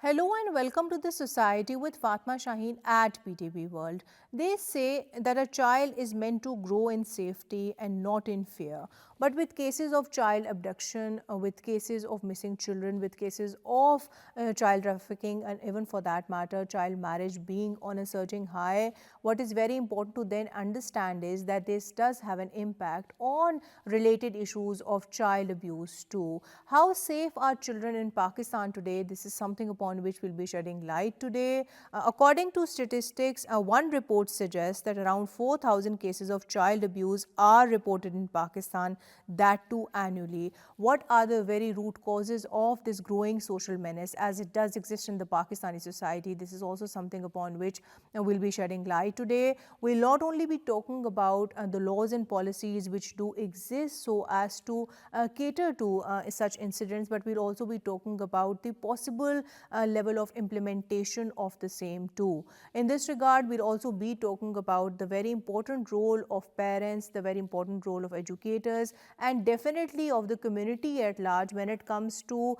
Hello and welcome to the Society with Fatima Shaheen at PTB World. They say that a child is meant to grow in safety and not in fear. But with cases of child abduction, with cases of missing children, with cases of child trafficking, and even for that matter, child marriage being on a surging high, what is very important to then understand is that this does have an impact on related issues of child abuse too. How safe are children in Pakistan today? This is something upon which we'll be shedding light today. According to statistics, one report suggests that around 4,000 cases of child abuse are reported in Pakistan, that too annually. What are the very root causes of this growing social menace as it does exist in the Pakistani society? This is also something upon which we'll be shedding light today. We'll not only be talking about the laws and policies which do exist so as to cater to such incidents, but we'll also be talking about the possible level of implementation of the same too. In this regard, we'll also be talking about the very important role of parents, the very important role of educators, and definitely of the community at large when it comes to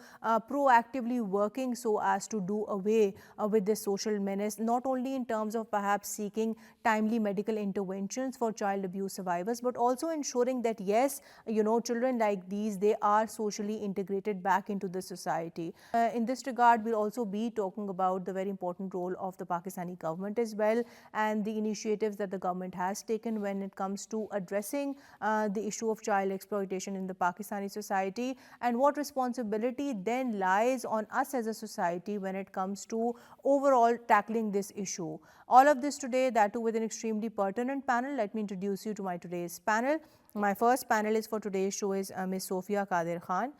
proactively working so as to do away with this social menace, not only in terms of perhaps seeking timely medical interventions for child abuse survivors, but also ensuring that yes, children like these, they are socially integrated back into the society. In this regard, we'll also be talking about the very important role of the Pakistani government as well, and the initiatives that the government has taken when it comes to addressing the issue of child exploitation in the Pakistani society, and what responsibility then lies on us as a society when it comes to overall tackling this issue. All of this today, that too with an extremely pertinent panel. Let me introduce you to my today's panel. My first panelist for today's show is Ms. Sophia Qadir Khan.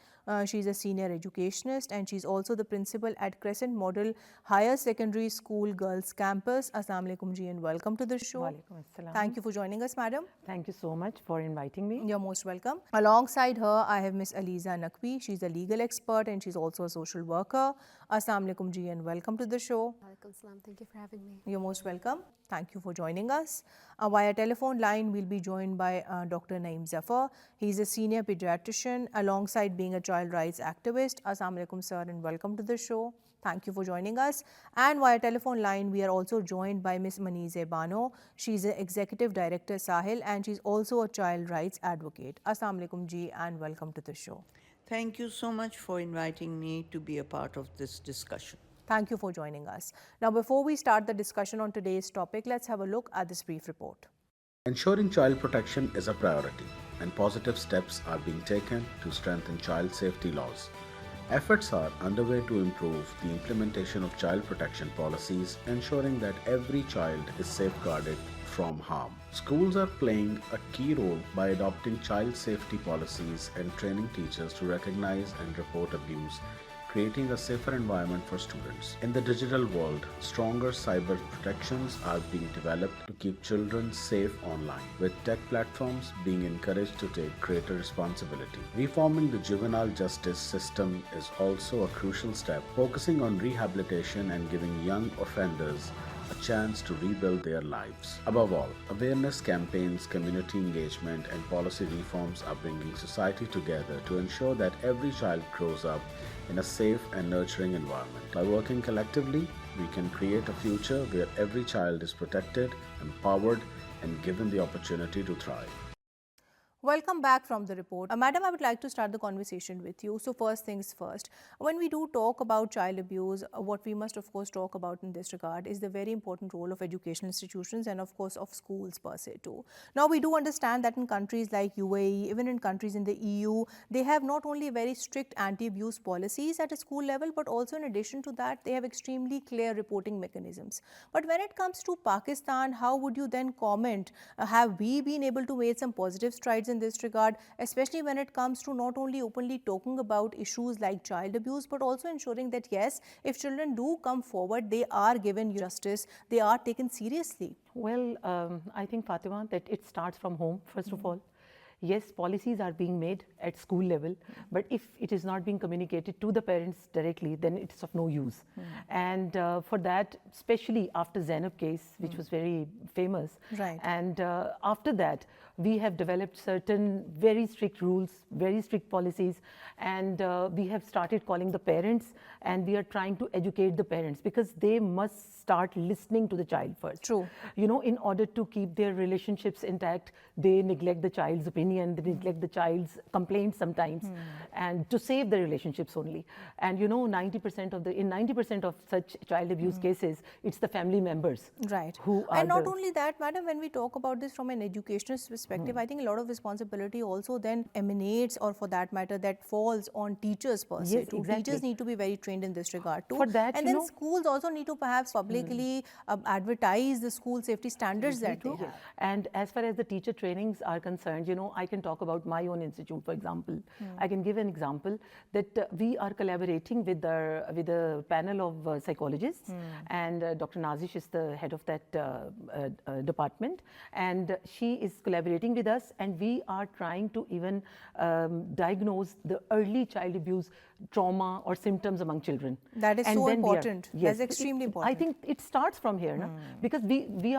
She's a senior educationist and she's also the principal at Crescent Model Higher Secondary School Girls Campus. Assalamu alaikum ji and welcome to the show. Walaikum assalam. Thank you for joining us, madam. Thank you so much for inviting me. You're most welcome. Alongside her, I have Ms. Aliza Naqvi. She's a legal expert and she's also a social worker. Assalamu alaikum ji and welcome to the show. Walaikum salam. Thank you for having me. You're most welcome. Thank you for joining us. Via telephone line, we'll be joined by Dr. Naeem Zafar. He's a senior pediatrician alongside being a child rights activist. Assalamu alaikum, sir, and welcome to the show. Thank you for joining us. And via telephone line, we are also joined by Ms. Manizeh Bano. She's the Executive Director, Sahil, and she's also a child rights advocate. Assalamu alaikum ji, and welcome to the show. Thank you so much for inviting me to be a part of this discussion. Thank you for joining us. Now, before we start the discussion on today's topic, let's have a look at this brief report. Ensuring child protection is a priority, and positive steps are being taken to strengthen child safety laws. Efforts are underway to improve the implementation of child protection policies, ensuring that every child is safeguarded from harm. Schools are playing a key role by adopting child safety policies and training teachers to recognize and report abuse, creating a safer environment for students. In the digital world, stronger cyber protections are being developed to keep children safe online, with tech platforms being encouraged to take greater responsibility. Reforming the juvenile justice system is also a crucial step, focusing on rehabilitation and giving young offenders a chance to rebuild their lives. Above all, awareness campaigns, community engagement, and policy reforms are bringing society together to ensure that every child grows up in a safe and nurturing environment. By working collectively, we can create a future where every child is protected, empowered, and given the opportunity to thrive. Welcome back from the report. Madam, I would like to start the conversation with you. So first things first, when we do talk about child abuse, what we must of course talk about in this regard is the very important role of educational institutions and of course of schools per se too. Now we do understand that in countries like UAE, even in countries in the EU, they have not only very strict anti-abuse policies at a school level, but also in addition to that, they have extremely clear reporting mechanisms. But when it comes to Pakistan, how would you then comment? Have we been able to make some positive strides in this regard, especially when it comes to not only openly talking about issues like child abuse, but also ensuring that yes, if children do come forward, they are given justice, they are taken seriously? Well, I think, Fatima, that it starts from home, first of all. Yes, policies are being made at school level, but if it is not being communicated to the parents directly, then it's of no use. And for that, especially after Zainab case, which was very famous, Right. and after that, we have developed certain very strict rules, very strict policies, and we have started calling the parents, and we are trying to educate the parents because they must start listening to the child first. True. You know, in order to keep their relationships intact, they neglect the child's opinion, they neglect the child's complaints sometimes, and to save the relationships only. And you know, 90% of in 90% of such child abuse cases, it's the family members. Right. Who are And not only that, madam, when we talk about this from an educationist perspective, I think a lot of responsibility also then emanates, or for that matter, that falls on teachers per se. Yes, too. exactly. Teachers need to be very trained in this regard too. For that, and you then know, schools also need to perhaps publicly advertise the school safety standards that they have. And as far as the teacher trainings are concerned, you know, I can talk about my own institute, for example. I can give an example that we are collaborating with a panel of psychologists, and Dr. Nazish is the head of that department, and she is collaborating with us, and we are trying to even diagnose the early child abuse trauma or symptoms among children. That is And so then important. yes, That's extremely important. I think it starts from here, no? Because we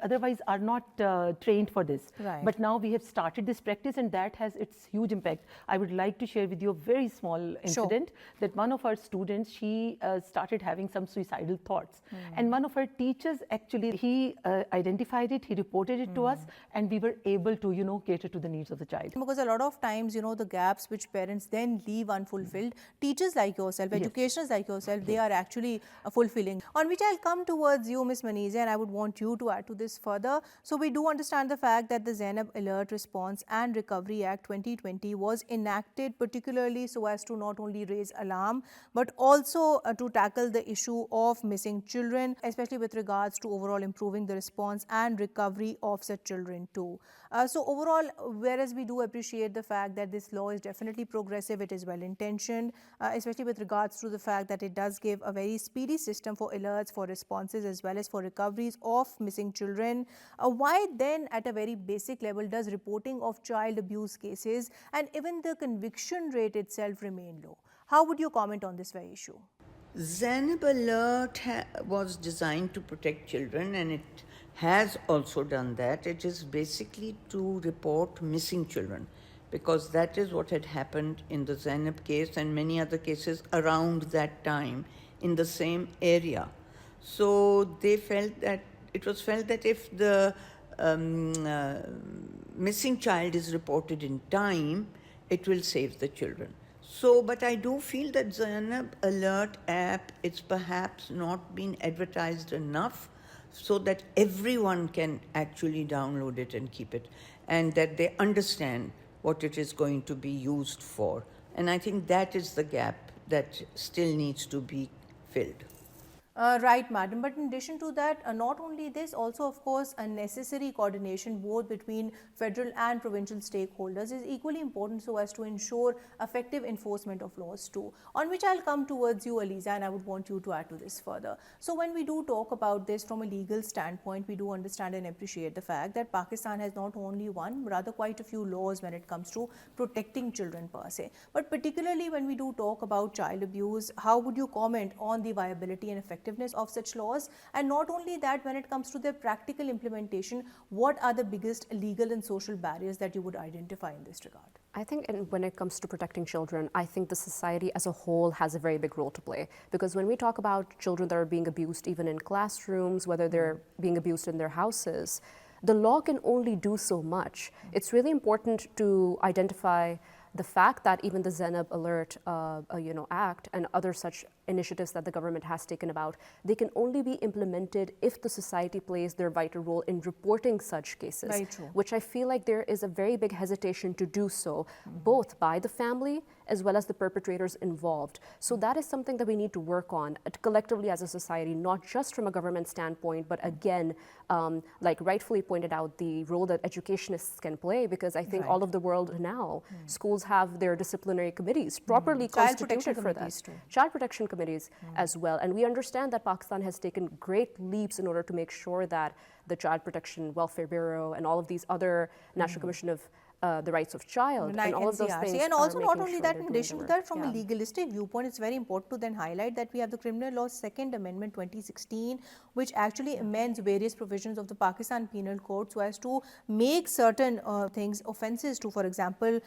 otherwise are not trained for this. Right. But now we have started this practice, and that has its huge impact. I would like to share with you a very small incident that one of our students, she started having some suicidal thoughts, and one of our teachers actually, he identified it, he reported it to us, and we were able to, you know, cater to the needs of the child. Because a lot of times, you know, the gaps which parents then leave unfulfilled, teachers like yourself, educationers like yourself, they are actually fulfilling. On which I'll come towards you, Ms. Manizeh, and I would want you to add to this further. So we do understand the fact that the Zainab Alert Response and Recovery Act 2020 was enacted particularly so as to not only raise alarm, but also to tackle the issue of missing children, especially with regards to overall improving the response and recovery of such children too. So overall, whereas we do appreciate the fact that this law is definitely progressive, it is well intentioned, especially with regards to the fact that it does give a very speedy system for alerts, for responses, as well as for recoveries of missing children. Why then, at a very basic level, does reporting of child abuse cases and even the conviction rate itself remain low? How would you comment on this very issue? Zainab Alert was designed to protect children, and it has also done that. It is basically to report missing children, because that is what had happened in the Zainab case and many other cases around that time in the same area. So they felt that it was felt that if the missing child is reported in time, it will save the children. So, but I do feel that Zainab Alert app, it's perhaps not been advertised enough so that everyone can actually download it and keep it, and that they understand what it is going to be used for. And I think that is the gap that still needs to be filled. Right, madam. But in addition to that, not only this, also, of course, a necessary coordination both between federal and provincial stakeholders is equally important so as to ensure effective enforcement of laws too. On which I'll come towards you, Aliza, and I would want you to add to this further. So when we do talk about this from a legal standpoint, we do understand and appreciate the fact that Pakistan has not only one, rather quite a few laws when it comes to protecting children per se. But particularly when we do talk about child abuse, how would you comment on the viability and effectiveness of such laws? And not only that, when it comes to their practical implementation, what are the biggest legal and social barriers that you would identify in this regard? I think when it comes to protecting children, I think the society as a whole has a very big role to play. Because when we talk about children that are being abused even in classrooms, whether they're being abused in their houses, the law can only do so much. It's really important to identify the fact that even the Zainab Alert Act and other such initiatives that the government has taken about, they can only be implemented if the society plays their vital role in reporting such cases. Very true. Which I feel like there is a very big hesitation to do so, both by the family as well as the perpetrators involved. So that is something that we need to work on collectively as a society, not just from a government standpoint, but again, like rightfully pointed out, the role that educationists can play, because I think all of the world now, schools have their disciplinary committees properly constituted for that. Child protection committees as well. And we understand that Pakistan has taken great leaps in order to make sure that the Child Protection Welfare Bureau and all of these other National Commission of the rights of child, and all of those NCRC. things And are also not making only sure that, they're in doing addition the to work. that, from a legalistic viewpoint, it's very important to then highlight that we have the Criminal Law's Second Amendment 2016, which actually amends various provisions of the Pakistan Penal Code so as to make certain things offences to, for example,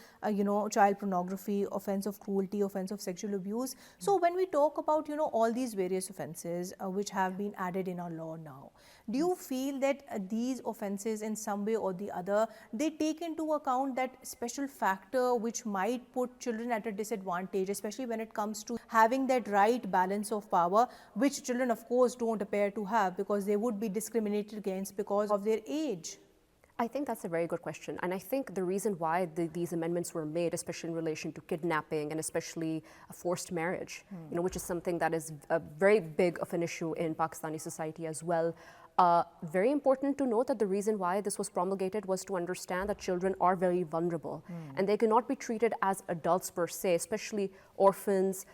child pornography, offence of cruelty, offence of sexual abuse. So when we talk about, all these various offences which have been added in our law now, do you feel that these offences in some way or the other, they take into account that special factor which might put children at a disadvantage, especially when it comes to having that right balance of power, which children of course don't appear to have because they would be discriminated against because of their age? I think that's a very good question. And I think the reason why these amendments were made, especially in relation to kidnapping and especially forced marriage, which is something that is a very big of an issue in Pakistani society as well. Very important to note that the reason why this was promulgated was to understand that children are very vulnerable and they cannot be treated as adults per se, especially orphans,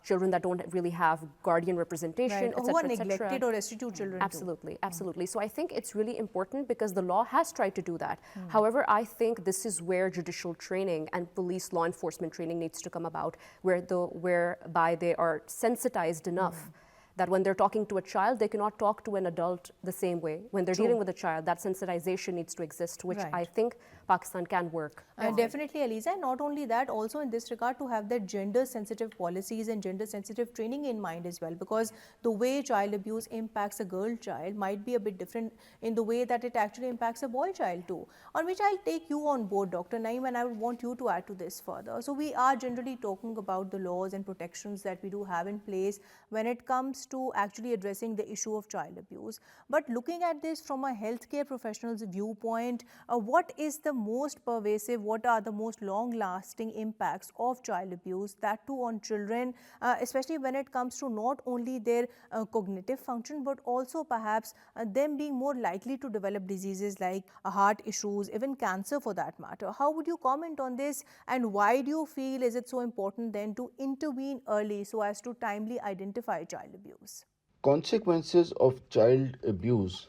children that don't really have guardian representation, Right, or who are neglected or destitute children too. Absolutely, absolutely. So I think it's really important because the law has tried to do that. However, I think this is where judicial training and police law enforcement training needs to come about, whereby they are sensitized enough that when they're talking to a child, they cannot talk to an adult the same way. When they're dealing with a child, that sensitization needs to exist, which I think Pakistan can work. Definitely, Aliza. And not only that, also in this regard, to have that gender-sensitive policies and gender-sensitive training in mind as well, because the way child abuse impacts a girl child might be a bit different in the way that it actually impacts a boy child too, on which I'll take you on board, Dr. Naeem, and I would want you to add to this further. So we are generally talking about the laws and protections that we do have in place when it comes to actually addressing the issue of child abuse. But looking at this from a healthcare professional's viewpoint, what is the most pervasive, what are the most long-lasting impacts of child abuse, that too on children, especially when it comes to not only their cognitive function, but also perhaps them being more likely to develop diseases like heart issues, even cancer for that matter. How would you comment on this, and why do you feel is it so important then to intervene early so as to timely identify child abuse? Consequences of child abuse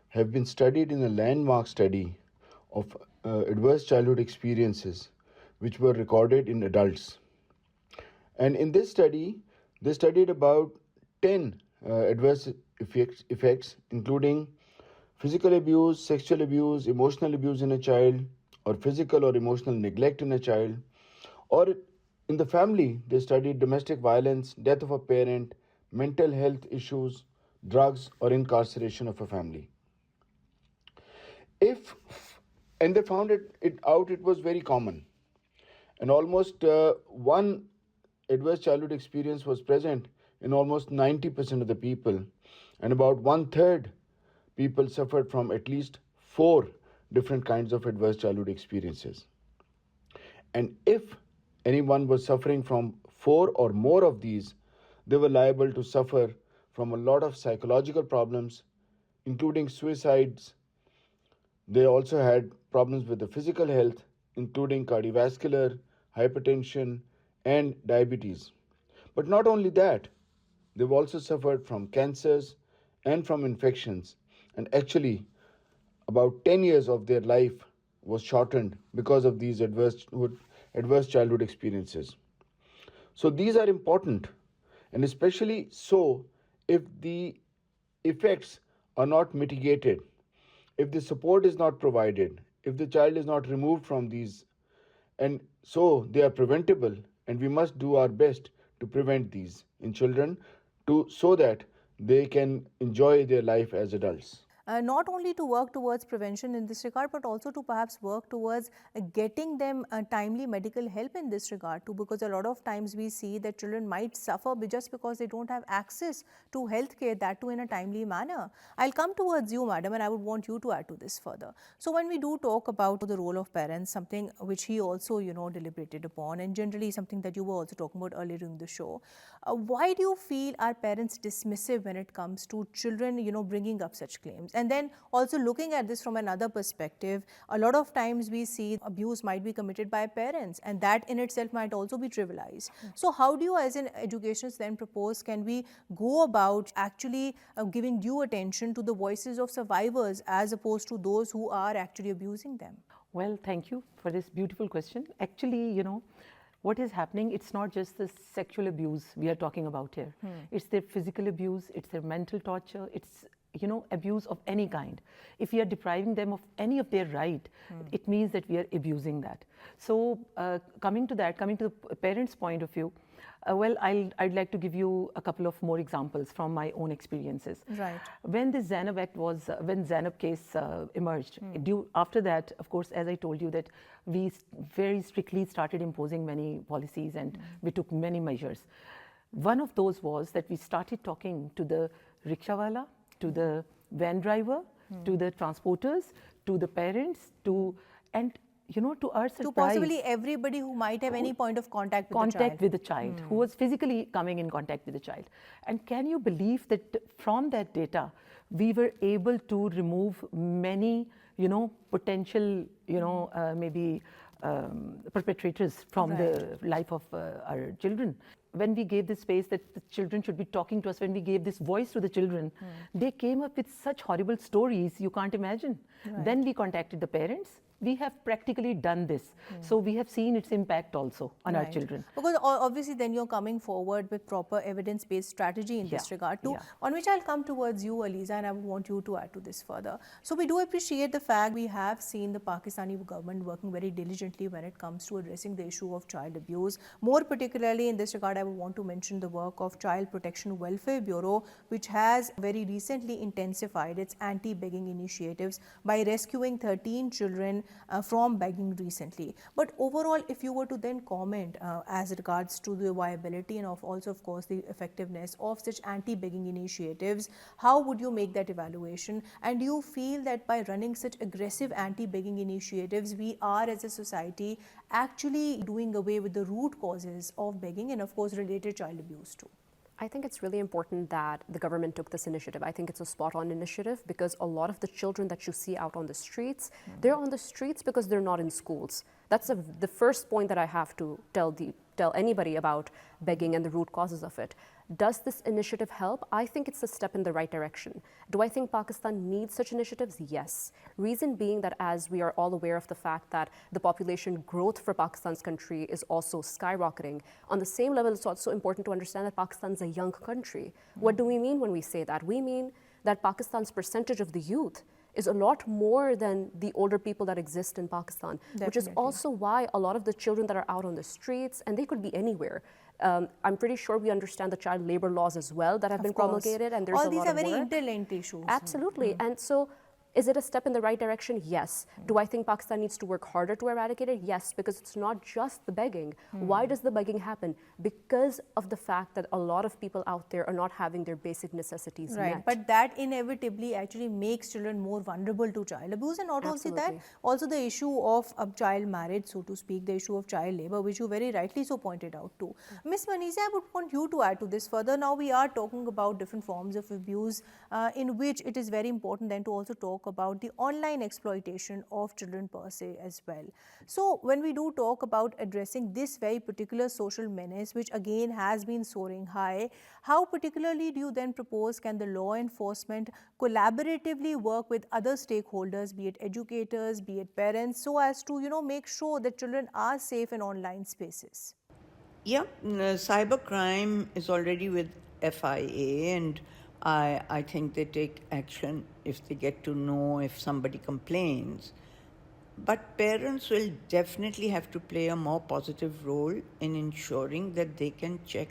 have been studied in a landmark study of adverse childhood experiences which were recorded in adults. And in this study, they studied about 10 adverse effects, including physical abuse, sexual abuse, emotional abuse in a child, or physical or emotional neglect in a child, or in the family, they studied domestic violence, death of a parent, mental health issues, drugs, or incarceration of a family. And they found it was very common. And almost one adverse childhood experience was present in almost 90% of the people. And about 1/3 people suffered from at least 4 different kinds of adverse childhood experiences. And if anyone was suffering from 4 or more of these, they were liable to suffer from a lot of psychological problems, including suicides. They also had problems with the physical health, including cardiovascular, hypertension, and diabetes. But not only that, they've also suffered from cancers and from infections. And actually, about 10 years of their life was shortened because of these adverse childhood experiences. So these are important, and especially so if the effects are not mitigated, if the support is not provided, if the child is not removed from these, and so they are preventable, and we must do our best to prevent these in children so that they can enjoy their life as adults. Not only to work towards prevention in this regard, but also to perhaps work towards getting them timely medical help in this regard too, because a lot of times we see that children might suffer just because they don't have access to healthcare, that too in a timely manner. I'll come towards you, madam, and I would want you to add to this further. So when we do talk about the role of parents, something which he also, deliberated upon, and generally something that you were also talking about earlier in the show, why do you feel are parents dismissive when it comes to children, bringing up such claims? And then also looking at this from another perspective, a lot of times we see abuse might be committed by parents, and that in itself might also be trivialized. So how do you as an educationist then propose can we go about actually giving due attention to the voices of survivors as opposed to those who are actually abusing them? Well, thank you for this beautiful question. Actually, what is happening, it's not just the sexual abuse we are talking about here. It's their physical abuse, it's their mental torture, it's abuse of any kind. If we are depriving them of any of their right, it means that we are abusing that. So coming to the parents' point of view, well, I'd like to give you a couple of more examples from my own experiences. Right. When the when Zainab case emerged, after that, of course, as I told you, that we very strictly started imposing many policies and we took many measures. One of those was that we started talking to the rickshawala, to the van driver, to the transporters, to the parents, to our surprise, To possibly everybody who might have any point of contact with the child, who was physically coming in contact with the child. And can you believe that from that data, we were able to remove many, potential, maybe perpetrators from the life of our children. When we gave this space that the children should be talking to us, when we gave this voice to the children, they came up with such horrible stories you can't imagine. Then we contacted the parents. We have practically done this. So we have seen its impact also on our children. Because obviously then you're coming forward with proper evidence-based strategy in this regard too, on which I'll come towards you, Aliza, and I would want you to add to this further. So we do appreciate the fact we have seen the Pakistani government working very diligently when it comes to addressing the issue of child abuse. More particularly in this regard, I would want to mention the work of Child Protection Welfare Bureau, which has very recently intensified its anti-begging initiatives by rescuing 13 children from begging recently. But overall, if you were to then comment as regards to the viability and also of course the effectiveness of such anti-begging initiatives, how would you make that evaluation? And do you feel that by running such aggressive anti-begging initiatives, we are as a society actually doing away with the root causes of begging and of course related child abuse too? I think it's really important that the government took this initiative. I think it's a spot-on initiative because a lot of the children that you see out on the streets, they're on the streets because they're not in schools. That's the first point that I have to tell anybody about begging and the root causes of it. Does this initiative help? I think it's a step in the right direction. Do I think Pakistan needs such initiatives? Yes. Reason being that as we are all aware of the fact that the population growth for Pakistan's country is also skyrocketing, on the same level it's also important to understand that Pakistan's a young country. What do we mean when we say that? We mean that Pakistan's percentage of the youth is a lot more than the older people that exist in Pakistan, which is also why a lot of the children that are out on the streets, and they could be anywhere, I'm pretty sure we understand the child labor laws as well that have been promulgated, and there's all a these lot are of very work. interlinked issues. Absolutely. And so is it a step in the right direction? Yes. Do I think Pakistan needs to work harder to eradicate it? Yes, because it's not just the begging. Why does the begging happen? Because of the fact that a lot of people out there are not having their basic necessities met. But that inevitably actually makes children more vulnerable to child abuse, and not only that, also the issue of child marriage, so to speak, the issue of child labor, which you very rightly so pointed out too. Ms. Manizeh, I would want you to add to this further. Now we are talking about different forms of abuse in which it is very important then to also talk about the online exploitation of children per se as well. So when we do talk about addressing this very particular social menace, which again has been soaring high, how particularly do you then propose can the law enforcement collaboratively work with other stakeholders, be it educators, be it parents, so as to make sure that children are safe in online spaces? Yeah, cybercrime is already with FIA, and I think they take action if they get to know if somebody complains. But parents will definitely have to play a more positive role in ensuring that they can check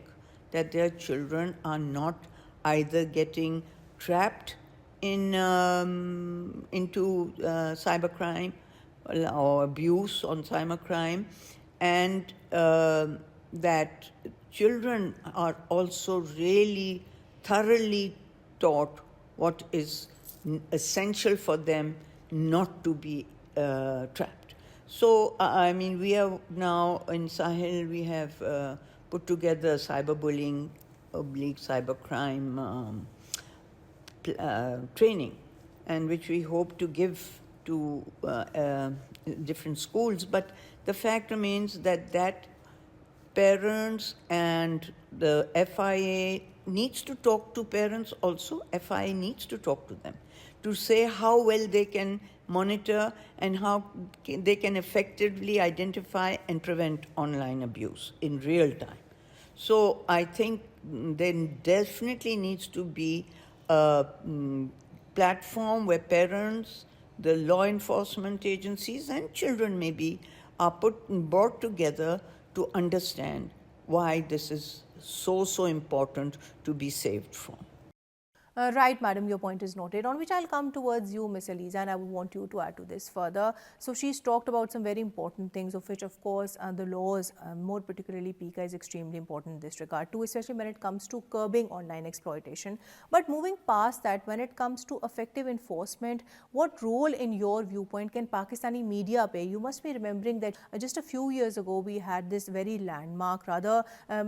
that their children are not either getting trapped in into cybercrime or abuse on cybercrime, and that children are also really thoroughly taught what is essential for them not to be trapped. So, I mean, we are now in Sahil, we have put together cyberbullying / cybercrime training, and which we hope to give to different schools. But the fact remains that parents and the FIA needs to talk to parents also. FIA needs to talk to them to say how well they can monitor, and how they can effectively identify and prevent online abuse in real time. So I think there definitely needs to be a platform where parents, the law enforcement agencies, and children maybe are brought together to understand why this is so important to be saved from. Right, madam, your point is noted. On which I'll come towards you, Miss Aliza, and I would want you to add to this further. So she's talked about some very important things, of which, of course, the laws, more particularly PICA, is extremely important in this regard too, especially when it comes to curbing online exploitation. But moving past that, when it comes to effective enforcement, what role, in your viewpoint, can Pakistani media play? You must be remembering that just a few years ago, we had this very landmark, rather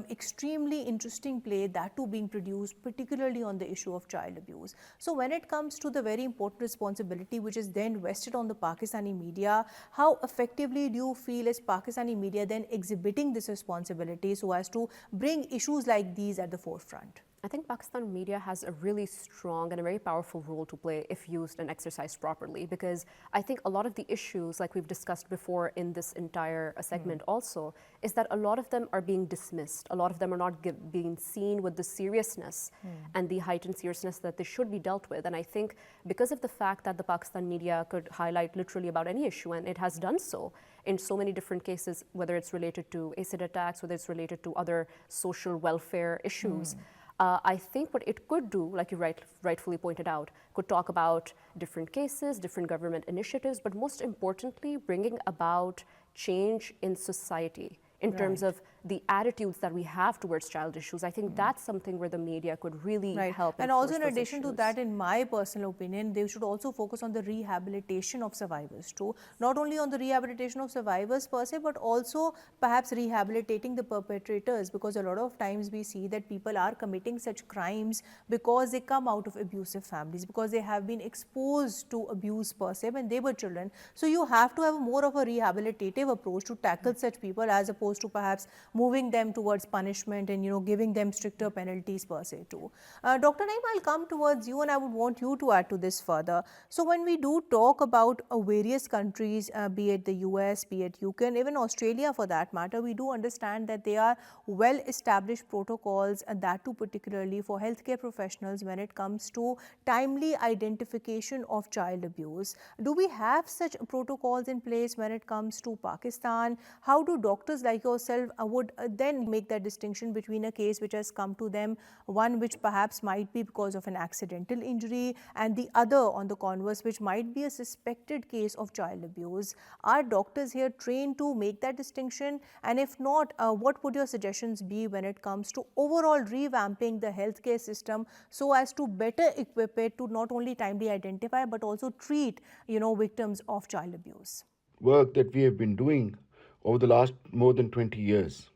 extremely interesting play, that too being produced, particularly on the issue of child abuse. So when it comes to the very important responsibility which is then vested on the Pakistani media, how effectively do you feel is Pakistani media then exhibiting this responsibility so as to bring issues like these at the forefront? I think Pakistan media has a really strong and a very powerful role to play if used and exercised properly, because I think a lot of the issues, like we've discussed before in this entire segment also, is that a lot of them are being dismissed. A lot of them are not being seen with the seriousness and the heightened seriousness that they should be dealt with. And I think because of the fact that the Pakistan media could highlight literally about any issue, and it has done so in so many different cases, whether it's related to acid attacks, whether it's related to other social welfare issues, I think what it could do, like you rightfully pointed out, could talk about different cases, different government initiatives, but most importantly, bringing about change in society in terms of the attitudes that we have towards child issues. I think that's something where the media could really help. And also, in addition to that, in my personal opinion, they should also focus on the rehabilitation of survivors too. Not only on the rehabilitation of survivors per se, but also perhaps rehabilitating the perpetrators, because a lot of times we see that people are committing such crimes because they come out of abusive families, because they have been exposed to abuse per se when they were children. So you have to have more of a rehabilitative approach to tackle such people, as opposed to perhaps moving them towards punishment and giving them stricter penalties per se too. Dr. Naeem, I'll come towards you and I would want you to add to this further. So when we do talk about various countries, be it the US, be it UK, and even Australia for that matter, we do understand that they are well established protocols, and that too particularly for healthcare professionals when it comes to timely identification of child abuse. Do we have such protocols in place when it comes to Pakistan? How do doctors like yourself would then make that distinction between a case which has come to them, one which perhaps might be because of an accidental injury, and the other on the converse which might be a suspected case of child abuse? Are doctors here trained to make that distinction? And if not, what would your suggestions be when it comes to overall revamping the healthcare system so as to better equip it to not only timely identify but also treat victims of child abuse? Work that we have been doing over the last more than 20 years.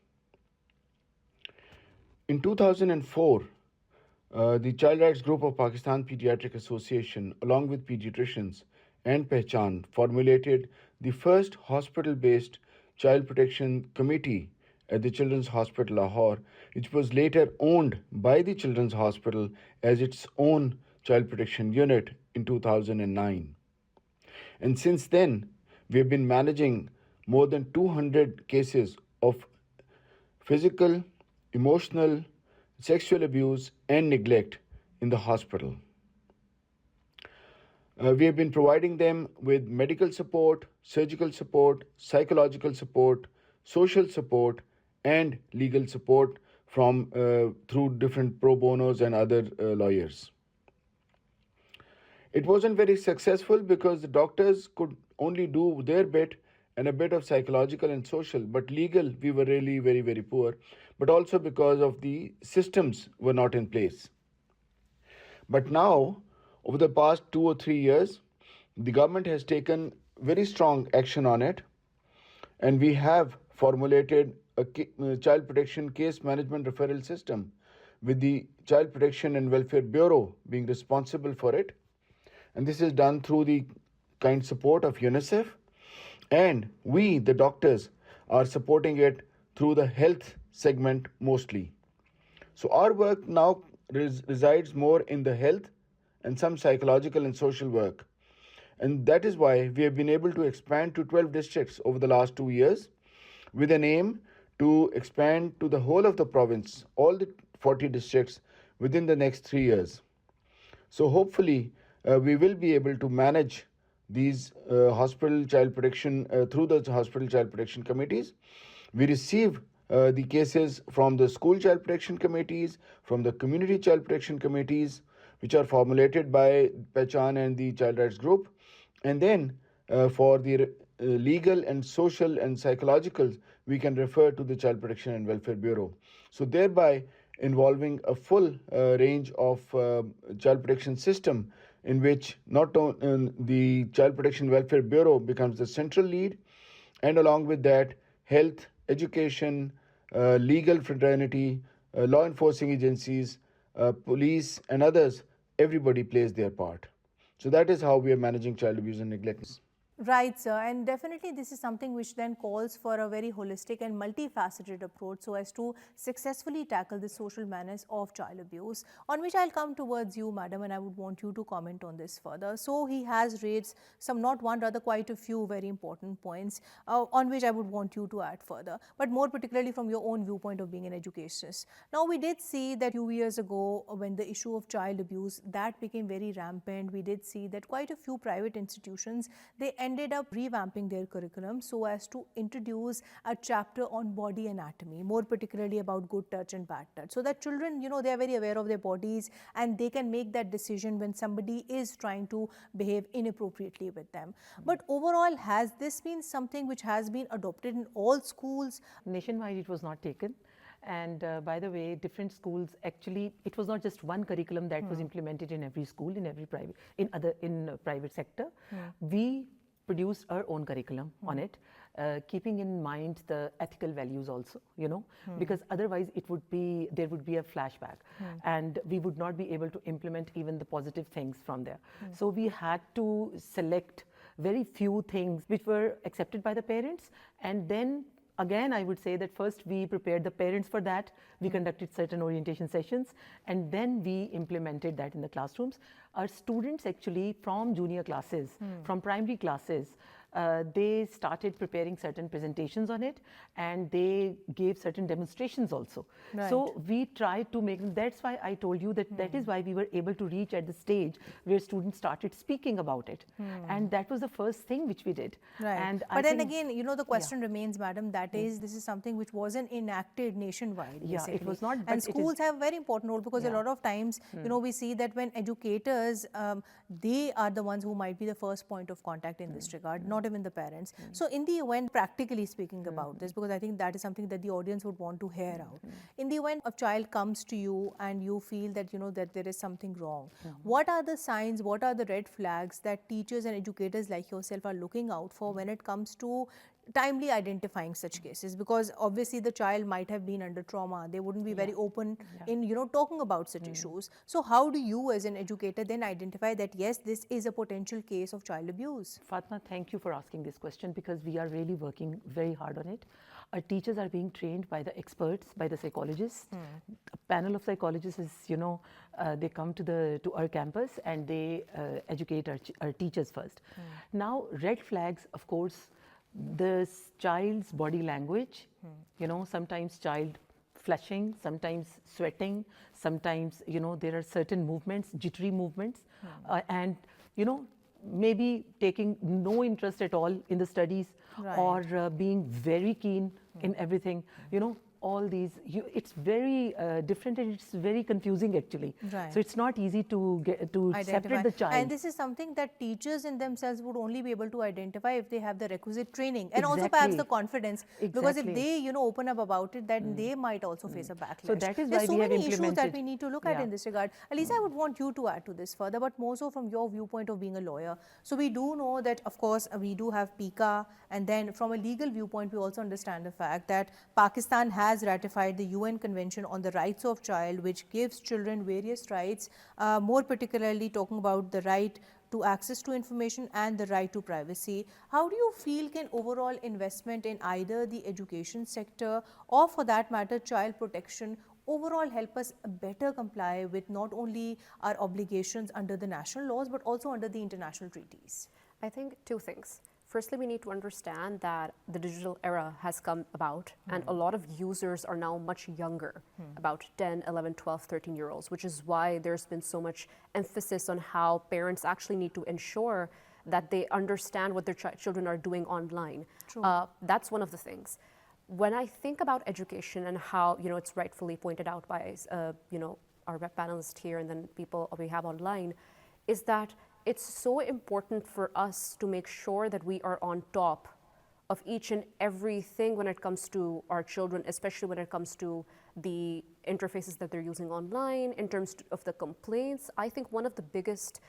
In 2004, the Child Rights Group of Pakistan Paediatric Association, along with pediatricians and Pehchan, formulated the first hospital-based child protection committee at the Children's Hospital Lahore, which was later owned by the Children's Hospital as its own child protection unit in 2009. And since then, we have been managing more than 200 cases of physical, emotional, sexual abuse and neglect in the hospital. We have been providing them with medical support, surgical support, psychological support, social support, and legal support from through different pro bonos and other lawyers. It wasn't very successful because the doctors could only do their bit and a bit of psychological and social, but legal we were really very, very poor, but also because of the systems were not in place. But now, over the past 2 or 3 years, the government has taken very strong action on it, and we have formulated a child protection case management referral system with the Child Protection and Welfare Bureau being responsible for it. And this is done through the kind support of UNICEF. And we, the doctors, are supporting it through the health segment mostly. So our work now resides more in the health and some psychological and social work. And that is why we have been able to expand to 12 districts over the last 2 years, with an aim to expand to the whole of the province, all the 40 districts, within the next 3 years. So hopefully, we will be able to manage these hospital child protection through the hospital child protection committees. We receive the cases from the school child protection committees, from the community child protection committees, which are formulated by Pehchan and the Child Rights Group. And then for the legal and social and psychological, we can refer to the Child Protection and Welfare Bureau. So thereby involving a full range of child protection system, in which not the Child Protection Welfare Bureau becomes the central lead, and along with that, health, education, legal fraternity, law enforcing agencies, police, and others, everybody plays their part. So that is how we are managing child abuse and neglect. Right, sir. And definitely this is something which then calls for a very holistic and multifaceted approach so as to successfully tackle the social menace of child abuse, on which I'll come towards you, madam, and I would want you to comment on this further. So he has raised some, not one, rather quite a few very important points on which I would want you to add further, but more particularly from your own viewpoint of being an educationist. Now, we did see that a few years ago when the issue of child abuse, that became very rampant. We did see that quite a few private institutions, they ended up revamping their curriculum so as to introduce a chapter on body anatomy, more particularly about good touch and bad touch, so that children, they are very aware of their bodies and they can make that decision when somebody is trying to behave inappropriately with them. But overall, has this been something which has been adopted in all schools? Nationwide, it was not taken. And by the way, different schools, actually, it was not just one curriculum that was implemented in every school, in every private sector. We produced our own curriculum on it, keeping in mind the ethical values also, because otherwise there would be a flashback and we would not be able to implement even the positive things from there. So we had to select very few things which were accepted by the parents, and then again, I would say that first we prepared the parents for that. We conducted certain orientation sessions, and then we implemented that in the classrooms. Our students actually from junior classes, from primary classes, they started preparing certain presentations on it, and they gave certain demonstrations also. Right. So we tried to make, that's why I told you that that is why we were able to reach at the stage where students started speaking about it. And that was the first thing which we did. Right. And but then again, the question remains, madam, that is, this is something which wasn't enacted nationwide. Yeah, it was not. And schools have a very important role, because a lot of times, we see that when educators, they are the ones who might be the first point of contact in this regard, not even the parents. So in the event, practically speaking about this, because I think that is something that the audience would want to hear out. In the event a child comes to you and you feel that, that there is something wrong, what are the signs, what are the red flags that teachers and educators like yourself are looking out for when it comes to timely identifying such cases? Because obviously the child might have been under trauma, they wouldn't be very open in talking about such issues. So how do you as an educator then identify that yes, this is a potential case of child abuse? Fatima, thank you for asking this question, because we are really working very hard on it. Our teachers are being trained by the experts, by the psychologists. A panel of psychologists is, they come to our campus and they educate our teachers first. Now, red flags, of course, the child's body language, sometimes child flushing, sometimes sweating, sometimes, there are certain movements, jittery movements, and, maybe taking no interest at all in the studies, or being very keen in everything, all these, it's very different, and it's very confusing actually. Right. So it's not easy to get to separate the child. And this is something that teachers in themselves would only be able to identify if they have the requisite training and also perhaps the confidence. Because if they, open up about it, then they might also face a backlash. So that is There's why so we have many issues that implemented. we need to look at in this regard. Aliza, I would want you to add to this further, but more so from your viewpoint of being a lawyer. So we do know that, of course, we do have PICA, and then from a legal viewpoint, we also understand the fact that Pakistan has ratified the UN Convention on the Rights of Child, which gives children various rights, more particularly talking about the right to access to information and the right to privacy. How do you feel can overall investment in either the education sector or, for that matter, child protection overall help us better comply with not only our obligations under the national laws but also under the international treaties? I think two things. Firstly, we need to understand that the digital era has come about and a lot of users are now much younger, about 10, 11, 12, 13-year-olds, which is why there's been so much emphasis on how parents actually need to ensure that they understand what their children are doing online. That's one of the things. When I think about education and how, it's rightfully pointed out by, our web panelist here and then people we have online, is that it's so important for us to make sure that we are on top of each and everything when it comes to our children, especially when it comes to the interfaces that they're using online, in terms of the complaints. I think one of the biggest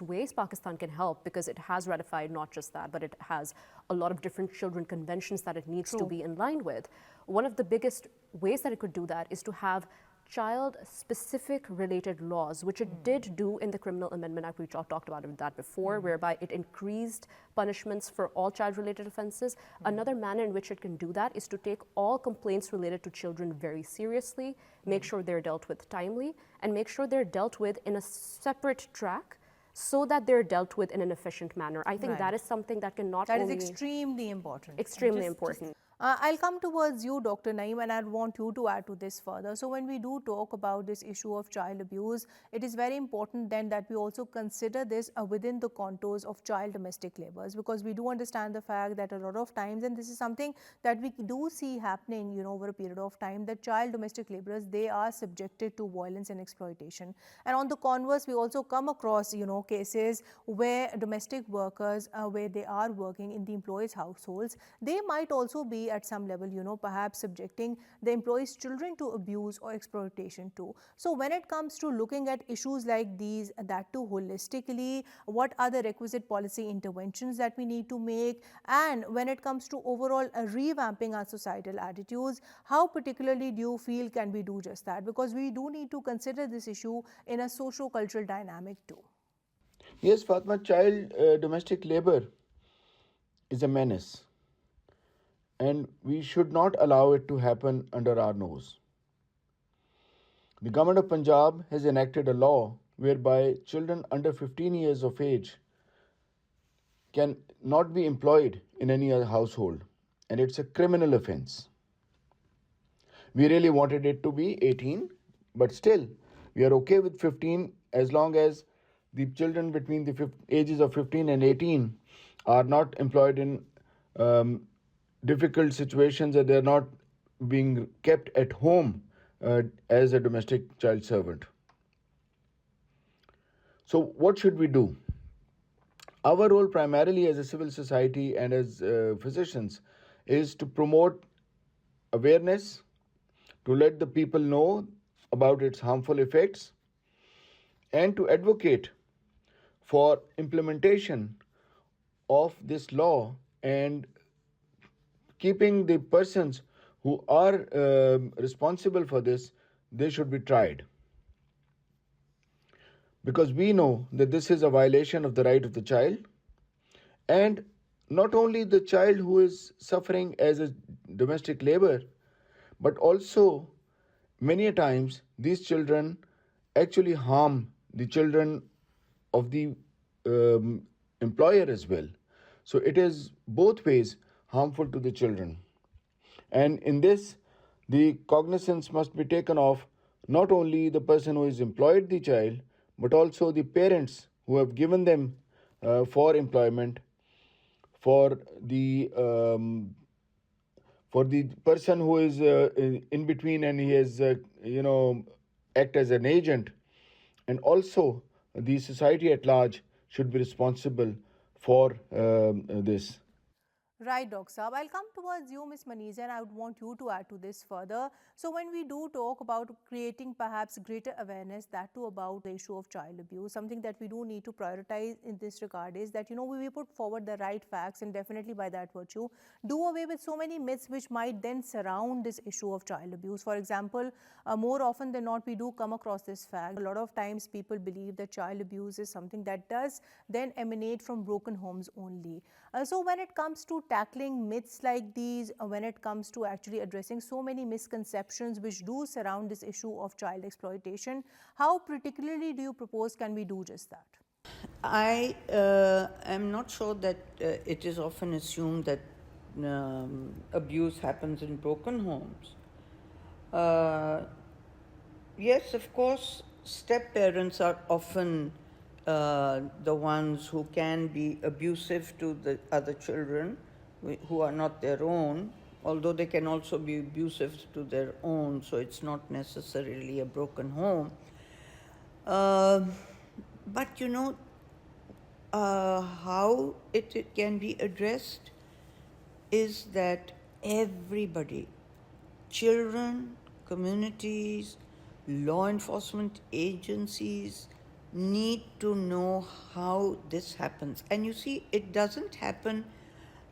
ways Pakistan can help, because it has ratified not just that, but it has a lot of different children conventions that it needs to be in line with. One of the biggest ways that it could do that is to have child-specific related laws, which it did do in the Criminal Amendment Act. We talked about that before, whereby it increased punishments for all child-related offenses. Another manner in which it can do that is to take all complaints related to children very seriously, make sure they're dealt with timely, and make sure they're dealt with in a separate track so that they're dealt with in an efficient manner. I think that is something that can not only... That is extremely important. Extremely important. I'll come towards you, Dr. Naeem, and I want you to add to this further. So when we do talk about this issue of child abuse, it is very important then that we also consider this within the contours of child domestic labours, because we do understand the fact that a lot of times, and this is something that we do see happening, over a period of time, that child domestic labourers, they are subjected to violence and exploitation. And on the converse, we also come across, cases where domestic workers, where they are working in the employees' households, they might also be at some level, perhaps subjecting the employees' children to abuse or exploitation too. So when it comes to looking at issues like these, that too holistically, what are the requisite policy interventions that we need to make? And when it comes to overall revamping our societal attitudes, how particularly do you feel can we do just that? Because we do need to consider this issue in a socio-cultural dynamic too. Yes, Fatima, child domestic labor is a menace, and we should not allow it to happen under our nose. The government of Punjab has enacted a law whereby children under 15 years of age can not be employed in any other household, and it's a criminal offence. We really wanted it to be 18, but still, we are okay with 15 as long as the children between the ages of 15 and 18 are not employed in difficult situations, and they're not being kept at home as a domestic child servant. So what should we do? Our role primarily as a civil society and as physicians is to promote awareness, to let the people know about its harmful effects, and to advocate for implementation of this law and keeping the persons who are responsible for this, they should be tried. Because we know that this is a violation of the right of the child, and not only the child who is suffering as a domestic labor, but also many a times these children actually harm the children of the employer as well. So it is both ways harmful to the children. And in this, the cognizance must be taken of not only the person who has employed the child, but also the parents who have given them for employment, for the person who is in between and he has, act as an agent, and also the society at large should be responsible for this. Right, Dr. Saab. I'll come towards you, Ms. Manizeh, and I would want you to add to this further. So when we do talk about creating perhaps greater awareness, that too about the issue of child abuse, something that we do need to prioritize in this regard is that, we put forward the right facts, and definitely by that virtue, do away with so many myths which might then surround this issue of child abuse. For example, more often than not, we do come across this fact. A lot of times people believe that child abuse is something that does then emanate from broken homes only. So when it comes to tackling myths like these, when it comes to actually addressing so many misconceptions which do surround this issue of child exploitation, how particularly do you propose can we do just that? I am not sure that it is often assumed that abuse happens in broken homes. Uh, yes, of course, step parents are often the ones who can be abusive to the other children who are not their own, although they can also be abusive to their own, so it's not necessarily a broken home. Uh, but how it can be addressed is that everybody, children, communities, law enforcement agencies, need to know how this happens. And you see, it doesn't happen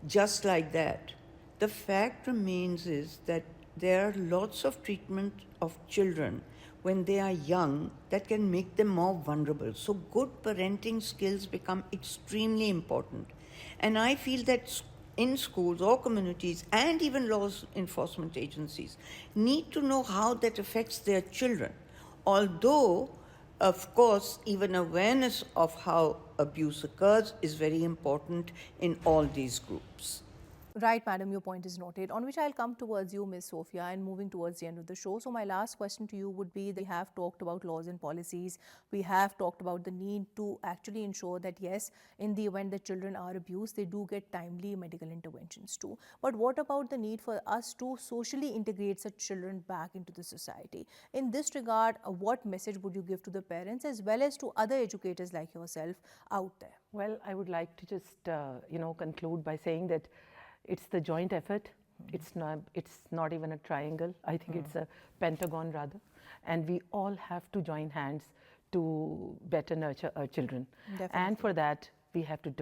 just like that. The fact remains is that there are lots of treatment of children when they are young that can make them more vulnerable. So good parenting skills become extremely important. And I feel that in schools or communities and even law enforcement agencies need to know how that affects their children. Although, of course, even awareness of how abuse occurs is very important in all these groups. Right, madam, your point is noted. On which I'll come towards you, Ms. Sophia, and moving towards the end of the show. So my last question to you would be that we have talked about laws and policies. We have talked about the need to actually ensure that, yes, in the event that children are abused, they do get timely medical interventions too. But what about the need for us to socially integrate such children back into the society? In this regard, what message would you give to the parents as well as to other educators like yourself out there? Well, I would like to just, conclude by saying that it's the joint effort. It's not even a triangle. I think it's a pentagon rather. And we all have to join hands to better nurture our children. Definitely. And for that, we have to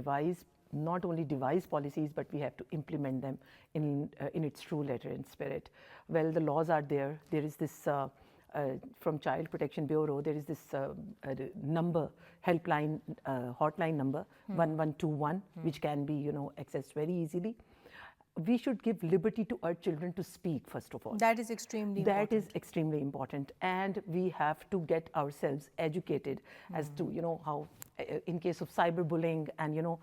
not only devise policies, but we have to implement them in its true letter and spirit. Well, the laws are there. There is this from Child Protection Bureau, there is this number, helpline, hotline number, 1121, which can be, accessed very easily. We should give liberty to our children to speak, first of all. That is extremely important. That is extremely important. And we have to get ourselves educated as to, how, in case of cyberbullying and,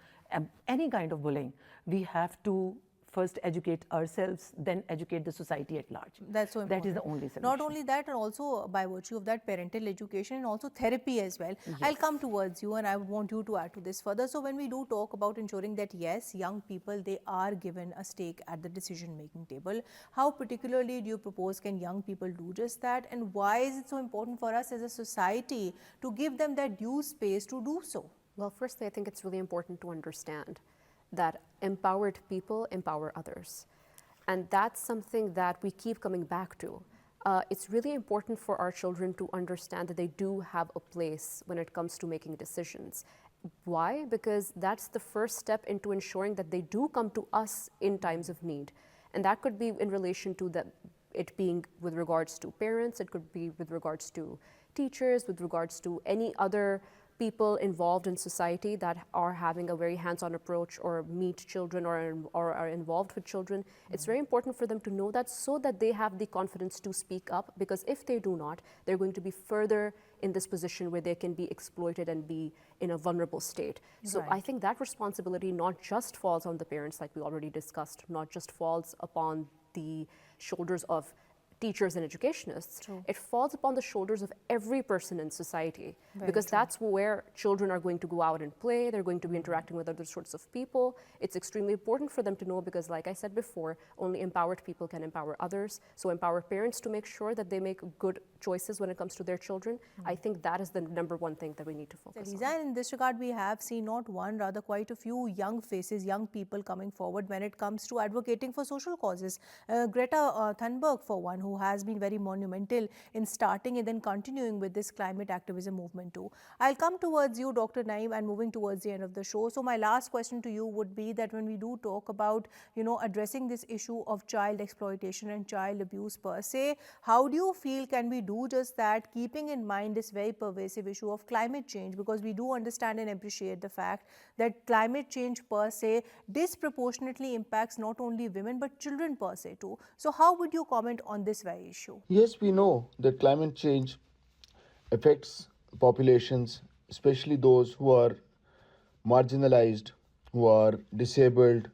any kind of bullying, we have to first educate ourselves, then educate the society at large. That's so important. That is the only solution. Not only that, and also by virtue of that, parental education and also therapy as well. Yes. I'll come towards you and I want you to add to this further. So when we do talk about ensuring that, yes, young people, they are given a stake at the decision-making table, how particularly do you propose can young people do just that? And why is it so important for us as a society to give them that due space to do so? Well, firstly, I think it's really important to understand that empowered people empower others. And that's something that we keep coming back to. It's really important for our children to understand that they do have a place when it comes to making decisions. Why? Because that's the first step into ensuring that they do come to us in times of need. And that could be in relation to it being with regards to parents, it could be with regards to teachers, with regards to any other people involved in society that are having a very hands-on approach or meet children or are involved with children. It's very important for them to know that so that they have the confidence to speak up, because if they do not, they're going to be further in this position where they can be exploited and be in a vulnerable state. So Right. I think that responsibility not just falls on the parents, like we already discussed, not just falls upon the shoulders of teachers and educationists. True. It falls upon the shoulders of every person in society, Very because true. that's where children are going to go out and play, they're going to be interacting with other sorts of people. It's extremely important for them to know, because like I said before, only empowered people can empower others. So empower parents to make sure that they make good choices when it comes to their children. I think that is the number one thing that we need to focus Aliza, on. and in this regard, we have seen not one, rather quite a few young faces, young people coming forward when it comes to advocating for social causes. Greta Thunberg, for one, who has been very monumental in starting and then continuing with this climate activism movement too. I'll come towards you, Dr. Naeem, and moving towards the end of the show. So my last question to you would be that when we do talk about, addressing this issue of child exploitation and child abuse per se, how do you feel can we do just that, keeping in mind this very pervasive issue of climate change? Because we do understand and appreciate the fact that climate change per se disproportionately impacts not only women but children per se too. So how would you comment on this very issue? Yes, we know that climate change affects populations, especially those who are marginalized, who are disabled,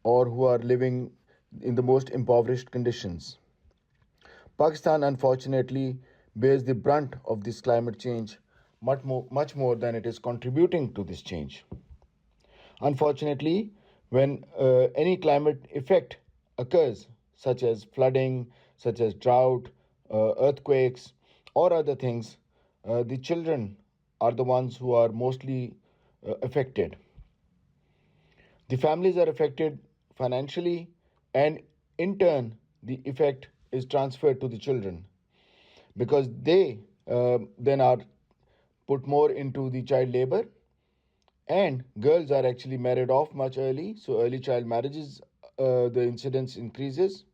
or who are living in the most impoverished conditions. Pakistan, unfortunately, bears the brunt of this climate change much more than it is contributing to this change. Unfortunately, when any climate effect occurs, such as flooding, such as drought, earthquakes, or other things, the children are the ones who are mostly affected. The families are affected financially, and in turn, the effect is transferred to the children because they then are put more into the child labor, and girls are actually married off much early, so early child marriages, the incidence increases.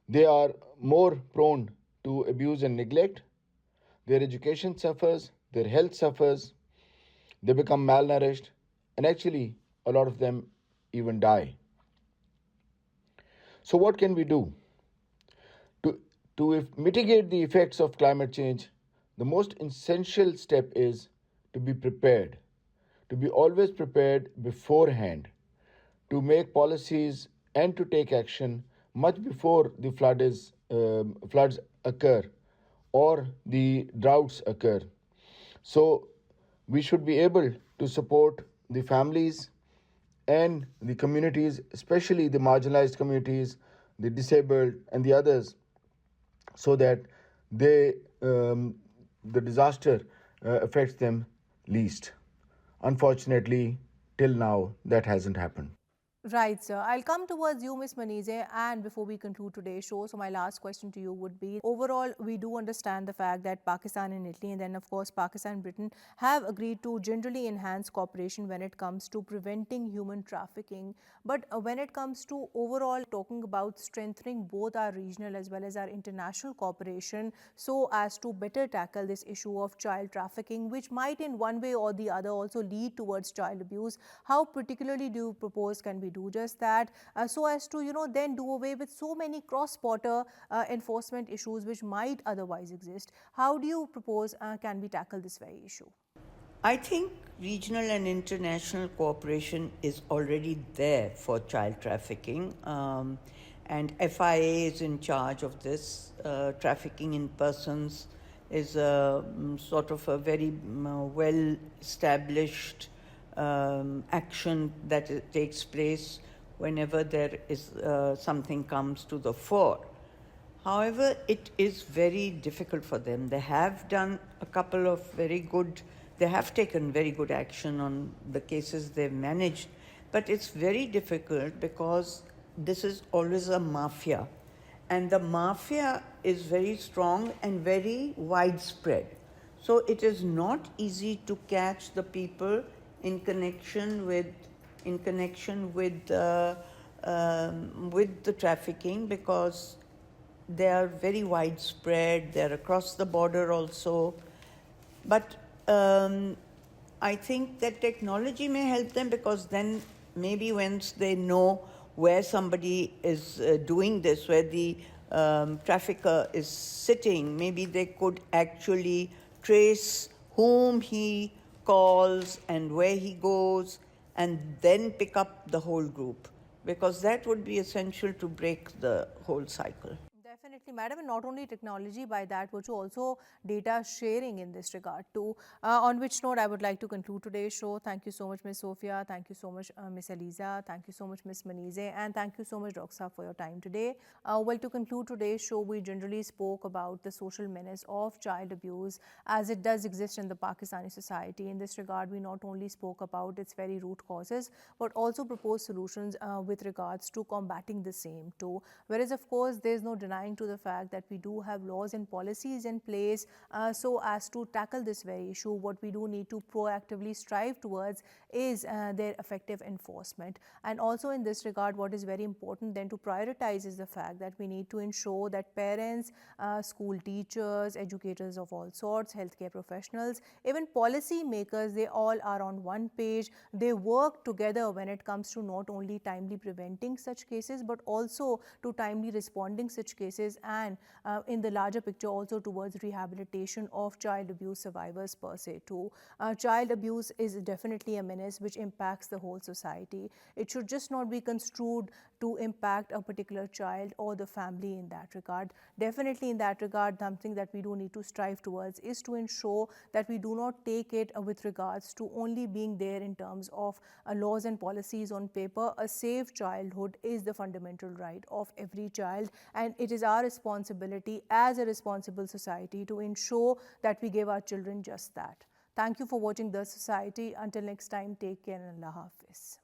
They are more prone to abuse and neglect. Their education suffers, their health suffers, they become malnourished, and actually, a lot of them even die. So, what can we do? To mitigate the effects of climate change, the most essential step is to be prepared, to be always prepared beforehand, to make policies and to take action much before the floods occur or the droughts occur. So we should be able to support the families and the communities, especially the marginalized communities, the disabled, and the others, so that they the disaster affects them least. Unfortunately, till now, that hasn't happened. Right, sir. I'll come towards you, Miss Manizeh, and before we conclude today's show, so my last question to you would be: overall, we do understand the fact that Pakistan and Italy, and then of course Pakistan and Britain, have agreed to generally enhance cooperation when it comes to preventing human trafficking. But when it comes to overall talking about strengthening both our regional as well as our international cooperation, so as to better tackle this issue of child trafficking, which might in one way or the other also lead towards child abuse, how particularly do you propose can we do just that, so as to then do away with so many cross-border enforcement issues which might otherwise exist? How do you propose can we tackle this very issue? I think regional and international cooperation is already there for child trafficking, and FIA is in charge of this. Trafficking in persons is sort of a very well established action that takes place whenever there is something comes to the fore. However, it is very difficult for them. They have done a couple of they have taken very good action on the cases they've managed, but it's very difficult because this is always a mafia, and the mafia is very strong and very widespread. So it is not easy to catch the people in connection with the trafficking, because they are very widespread. They are across the border also. But I think that technology may help them, because then maybe once they know where somebody is doing this, where the trafficker is sitting, maybe they could actually trace whom he calls and where he goes, and then pick up the whole group, because that would be essential to break the whole cycle. Definitely, madam, and not only technology, by that which also data sharing in this regard too. On which note, I would like to conclude today's show. Thank you so much, Ms. Sophia. Thank you so much, Ms. Aliza. Thank you so much, Ms. Manizeh. And thank you so much, Dr. for your time today. Well, to conclude today's show, we generally spoke about the social menace of child abuse as it does exist in the Pakistani society. In this regard, we not only spoke about its very root causes, but also proposed solutions with regards to combating the same too. Whereas, of course, there is no denying to the fact that we do have laws and policies in place so as to tackle this very issue. What we do need to proactively strive towards is their effective enforcement. And also in this regard, what is very important then to prioritize is the fact that we need to ensure that parents, school teachers, educators of all sorts, healthcare professionals, even policy makers, they all are on one page. They work together when it comes to not only timely preventing such cases, but also to timely responding such cases cases and in the larger picture also towards rehabilitation of child abuse survivors per se too. Child abuse is definitely a menace which impacts the whole society. It should just not be construed to impact a particular child or the family in that regard. Definitely in that regard, something that we do need to strive towards is to ensure that we do not take it with regards to only being there in terms of laws and policies on paper. A safe childhood is the fundamental right of every child, and it is our responsibility as a responsible society to ensure that we give our children just that. Thank you for watching The Society. Until next time, take care and Allah Hafiz.